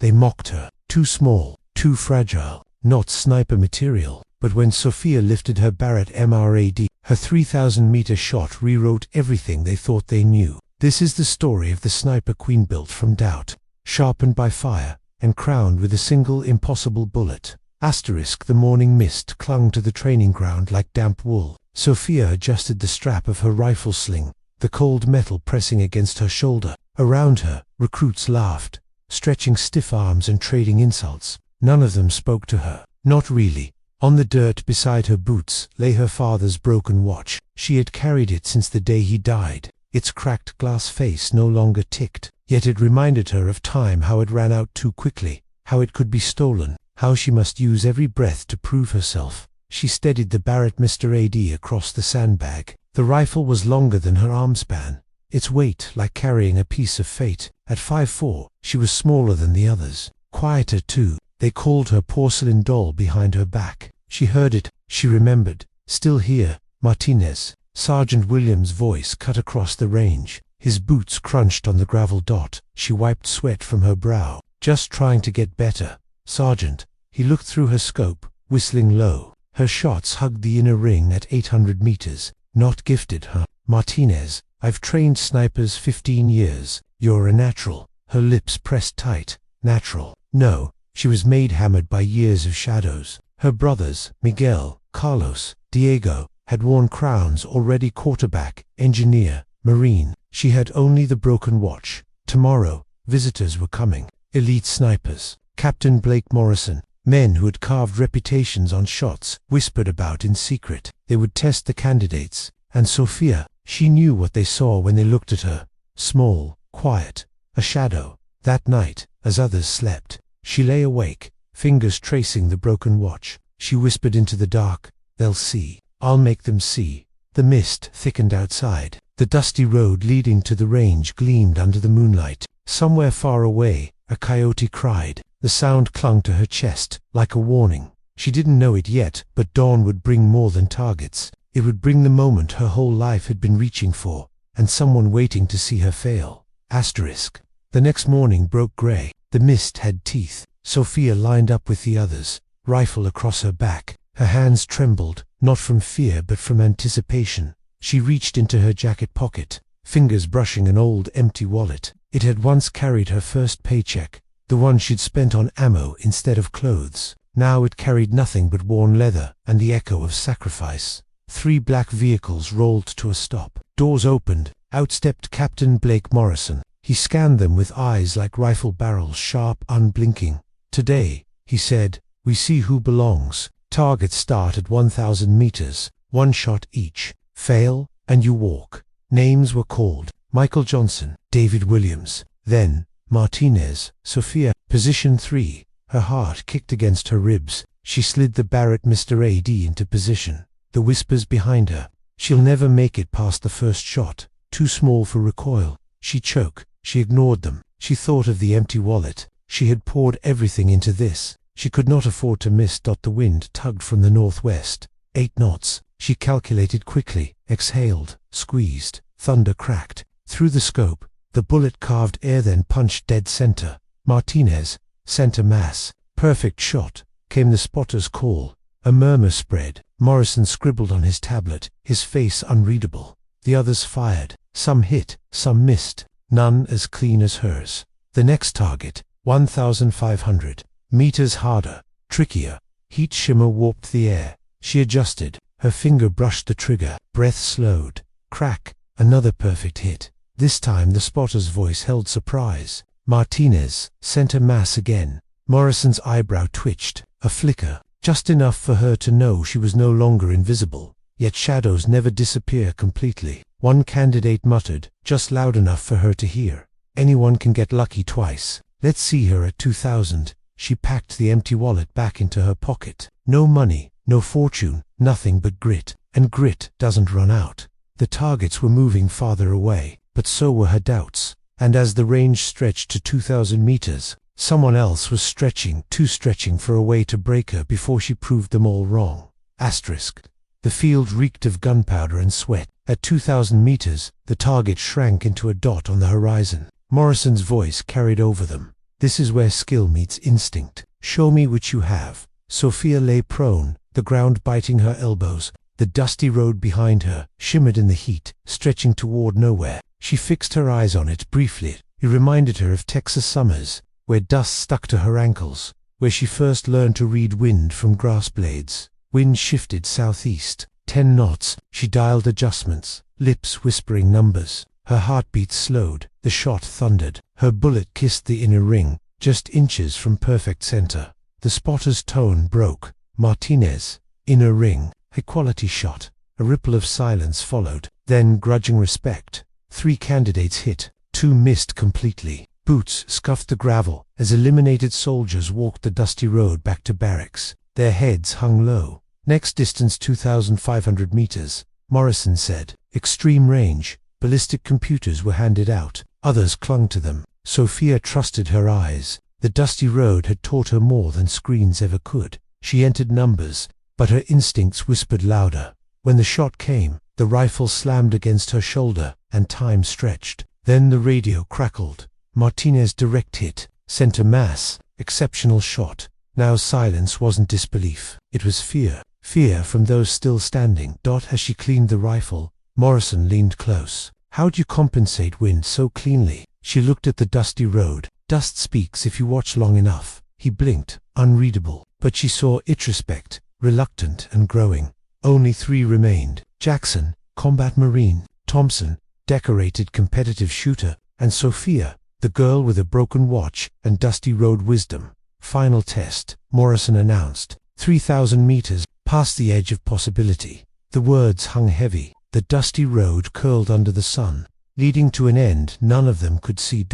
They mocked her. Too small, too fragile, not sniper material. But when Sophia lifted her Barrett MRAD, her 3,000-meter shot rewrote everything they thought they knew. This is the story of the sniper queen built from doubt, sharpened by fire, and crowned with a single impossible bullet. The morning mist clung to the training ground like damp wool. Sophia adjusted the strap of her rifle sling, the cold metal pressing against her shoulder. Around her, recruits laughed, stretching stiff arms and trading insults. None of them spoke to her. Not really. On the dirt beside her boots lay her father's broken watch. She had carried it since the day he died. Its cracked glass face no longer ticked, yet it reminded her of time, how it ran out too quickly, how it could be stolen, how she must use every breath to prove herself. She steadied the Barrett MRAD across the sandbag. The rifle was longer than her arm span, its weight like carrying a piece of fate. At 5'4", she was smaller than the others. Quieter too. They called her porcelain doll behind her back. She heard it, she remembered. Still here, Martinez. Sergeant Williams' voice cut across the range. His boots crunched on the gravel dot. She wiped sweat from her brow. Just trying to get better, Sergeant. He looked through her scope, whistling low. Her shots hugged the inner ring at 800 meters. Not gifted, huh? Martinez, I've trained snipers 15 years. You're a natural. Her lips pressed tight. Natural. No, she was made hammered by years of shadows. Her brothers, Miguel, Carlos, Diego, had worn crowns already: quarterback, engineer, marine. She had only the broken watch. Tomorrow, visitors were coming. Elite snipers. Captain Blake Morrison. Men who had carved reputations on shots, whispered about in secret. They would test the candidates. And Sophia, she knew what they saw when they looked at her. Small, quiet, a shadow. That night, as others slept, she lay awake, fingers tracing the broken watch. She whispered into the dark, "They'll see. I'll make them see." The mist thickened outside. The dusty road leading to the range gleamed under the moonlight. Somewhere far away, a coyote cried. The sound clung to her chest, like a warning. She didn't know it yet, but dawn would bring more than targets. It would bring the moment her whole life had been reaching for, and someone waiting to see her fail. The next morning broke gray. The mist had teeth. Sophia lined up with the others, rifle across her back. Her hands trembled, not from fear but from anticipation. She reached into her jacket pocket, fingers brushing an old empty wallet. It had once carried her first paycheck, the one she'd spent on ammo instead of clothes. Now it carried nothing but worn leather and the echo of sacrifice. 3 black vehicles rolled to a stop. Doors opened. Out stepped Captain Blake Morrison. He scanned them with eyes like rifle barrels, sharp, unblinking. "Today," he said, "we see who belongs. Targets start at 1,000 meters, 1 shot each. Fail, and you walk." Names were called. Michael Johnson, David Williams. Then, Martinez, Sophia. Position 3. Her heart kicked against her ribs. She slid the Barrett MRAD into position. The whispers behind her. "She'll never make it past the first shot. Too small for recoil." She choked. She ignored them. She thought of the empty wallet. She had poured everything into this. She could not afford to miss. The wind tugged from the northwest. 8 knots. She calculated quickly, exhaled, squeezed. Thunder cracked. Through the scope, the bullet carved air, then punched dead center. Martinez, center mass. Perfect shot. Came the spotter's call. A murmur spread. Morrison scribbled on his tablet, his face unreadable. The others fired. Some hit, some missed. None as clean as hers. The next target, 1,500 meters harder, trickier. Heat shimmer warped the air. She adjusted. Her finger brushed the trigger. Breath slowed. Crack. Another perfect hit. This time the spotter's voice held surprise. "Martinez, center mass again." Morrison's eyebrow twitched. A flicker. Just enough for her to know she was no longer invisible. Yet shadows never disappear completely. One candidate muttered, just loud enough for her to hear, "Anyone can get lucky twice. Let's see her at 2,000. She packed the empty wallet back into her pocket. No money, no fortune, nothing but grit. And grit doesn't run out. The targets were moving farther away, but so were her doubts. And as the range stretched to 2,000 meters, someone else was stretching for a way to break her before she proved them all wrong. The field reeked of gunpowder and sweat. At 2,000 meters, the target shrank into a dot on the horizon. Morrison's voice carried over them. This is where skill meets instinct. Show me what you have. Sophia lay prone, the ground biting her elbows. The dusty road behind her shimmered in the heat, stretching toward nowhere. She fixed her eyes on it briefly. It reminded her of Texas summers, where dust stuck to her ankles, where she first learned to read wind from grass blades. Wind shifted southeast. 10 knots. She dialed adjustments, lips whispering numbers. Her heartbeat slowed. The shot thundered. Her bullet kissed the inner ring, just inches from perfect center. The spotter's tone broke. Martinez, inner ring, a quality shot. A ripple of silence followed, then grudging respect. 3 candidates hit, 2 missed completely. Boots scuffed the gravel as eliminated soldiers walked the dusty road back to barracks. Their heads hung low. Next distance 2,500 meters, Morrison said. Extreme range. Ballistic computers were handed out. Others clung to them. Sophia trusted her eyes. The dusty road had taught her more than screens ever could. She entered numbers, but her instincts whispered louder. When the shot came, the rifle slammed against her shoulder, and time stretched. Then the radio crackled. Martinez direct hit. Center mass. Exceptional shot. Now silence wasn't disbelief. It was fear. Fear from those still standing. As she cleaned the rifle, Morrison leaned close. How'd you compensate wind so cleanly? She looked at the dusty road. Dust speaks if you watch long enough. He blinked, unreadable, but she saw introspect, reluctant and growing. Only 3 remained. Jackson, combat marine. Thompson, decorated competitive shooter. And Sophia, the girl with a broken watch and dusty road wisdom. Final test, Morrison announced. 3,000 meters, past the edge of possibility. The words hung heavy. The dusty road curled under the sun, leading to an end none of them could see.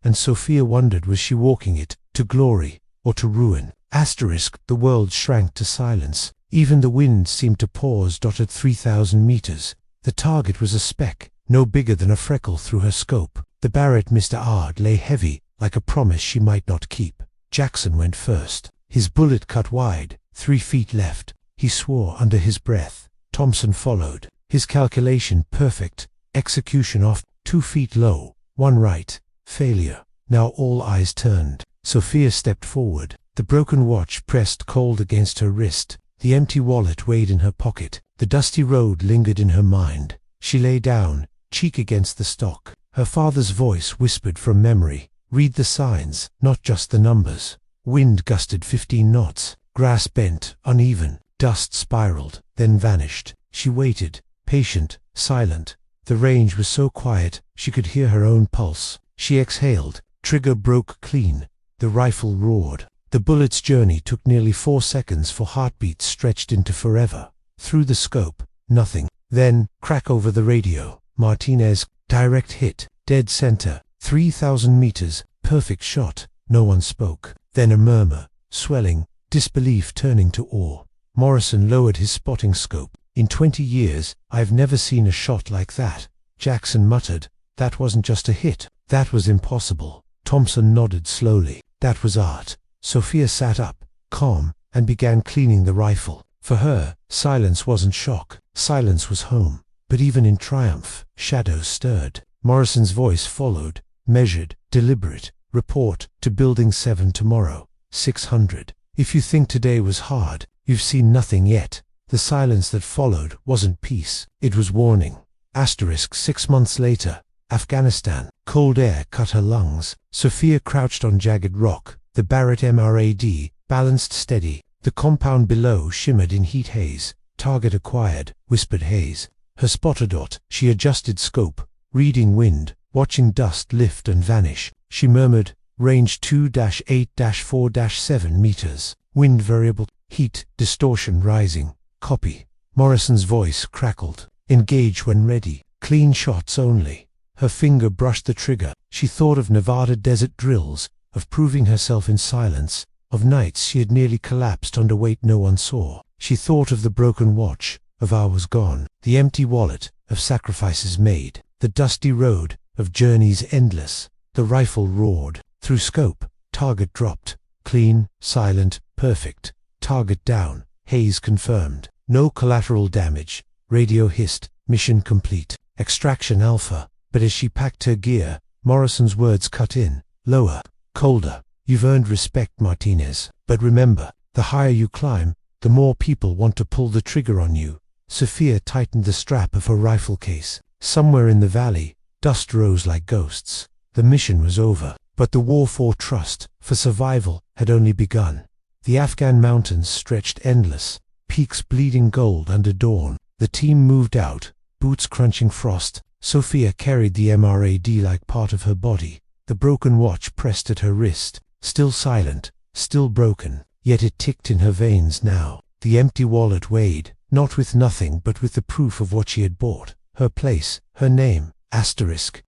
And Sophia wondered, was she walking it, to glory, or to ruin? The world shrank to silence. Even the wind seemed to pause. At 3,000 meters, the target was a speck, no bigger than a freckle through her scope. The Barrett MRAD lay heavy, like a promise she might not keep. Jackson went first. His bullet cut wide. 3 feet left. He swore under his breath. Thompson followed. His calculation perfect. Execution off. 2 feet low. 1 right. Failure. Now all eyes turned. Sophia stepped forward. The broken watch pressed cold against her wrist. The empty wallet weighed in her pocket. The dusty road lingered in her mind. She lay down, cheek against the stock. Her father's voice whispered from memory. Read the signs, not just the numbers. Wind gusted 15 knots. Grass bent, uneven. Dust spiraled, then vanished. She waited, patient, silent. The range was so quiet, she could hear her own pulse. She exhaled. Trigger broke clean. The rifle roared. The bullet's journey took nearly 4 seconds for heartbeats stretched into forever. Through the scope, nothing. Then, crack over the radio. Martinez, direct hit, dead center, 3,000 meters, perfect shot. No one spoke. Then a murmur, swelling, disbelief turning to awe. Morrison lowered his spotting scope. In 20 years, I've never seen a shot like that. Jackson muttered, that wasn't just a hit. That was impossible. Thompson nodded slowly. That was art. Sophia sat up, calm, and began cleaning the rifle. For her, silence wasn't shock. Silence was home. But even in triumph, shadows stirred. Morrison's voice followed, measured, deliberate. Report to Building 7 tomorrow. 600. If you think today was hard, you've seen nothing yet. The silence that followed wasn't peace. It was warning. 6 months later, Afghanistan. Cold air cut her lungs. Sophia crouched on jagged rock. The Barrett MRAD, balanced steady. The compound below shimmered in heat haze. Target acquired, whispered Hayes. Her spotter. She adjusted scope, reading wind, watching dust lift and vanish. She murmured, range 2-8-4-7 meters. Wind variable, heat, distortion rising. Copy. Morrison's voice crackled. Engage when ready. Clean shots only. Her finger brushed the trigger. She thought of Nevada desert drills, of proving herself in silence, of nights she had nearly collapsed under weight no one saw. She thought of the broken watch, of hours gone, the empty wallet, of sacrifices made, the dusty road, of journeys endless. The rifle roared. Through scope, target dropped. Clean, silent, perfect. Target down. Hayes confirmed. No collateral damage. Radio hissed. Mission complete. Extraction alpha. But as she packed her gear, Morrison's words cut in. Lower. Colder. You've earned respect, Martinez. But remember, the higher you climb, the more people want to pull the trigger on you. Sophia tightened the strap of her rifle case. Somewhere in the valley, dust rose like ghosts. The mission was over, but the war for trust, for survival, had only begun. The Afghan mountains stretched endless, peaks bleeding gold under dawn. The team moved out, boots crunching frost. Sophia carried the MRAD like part of her body. The broken watch pressed at her wrist, still silent, still broken, yet it ticked in her veins now. The empty wallet weighed, not with nothing but with the proof of what she had bought. Her place, her name, asterisk,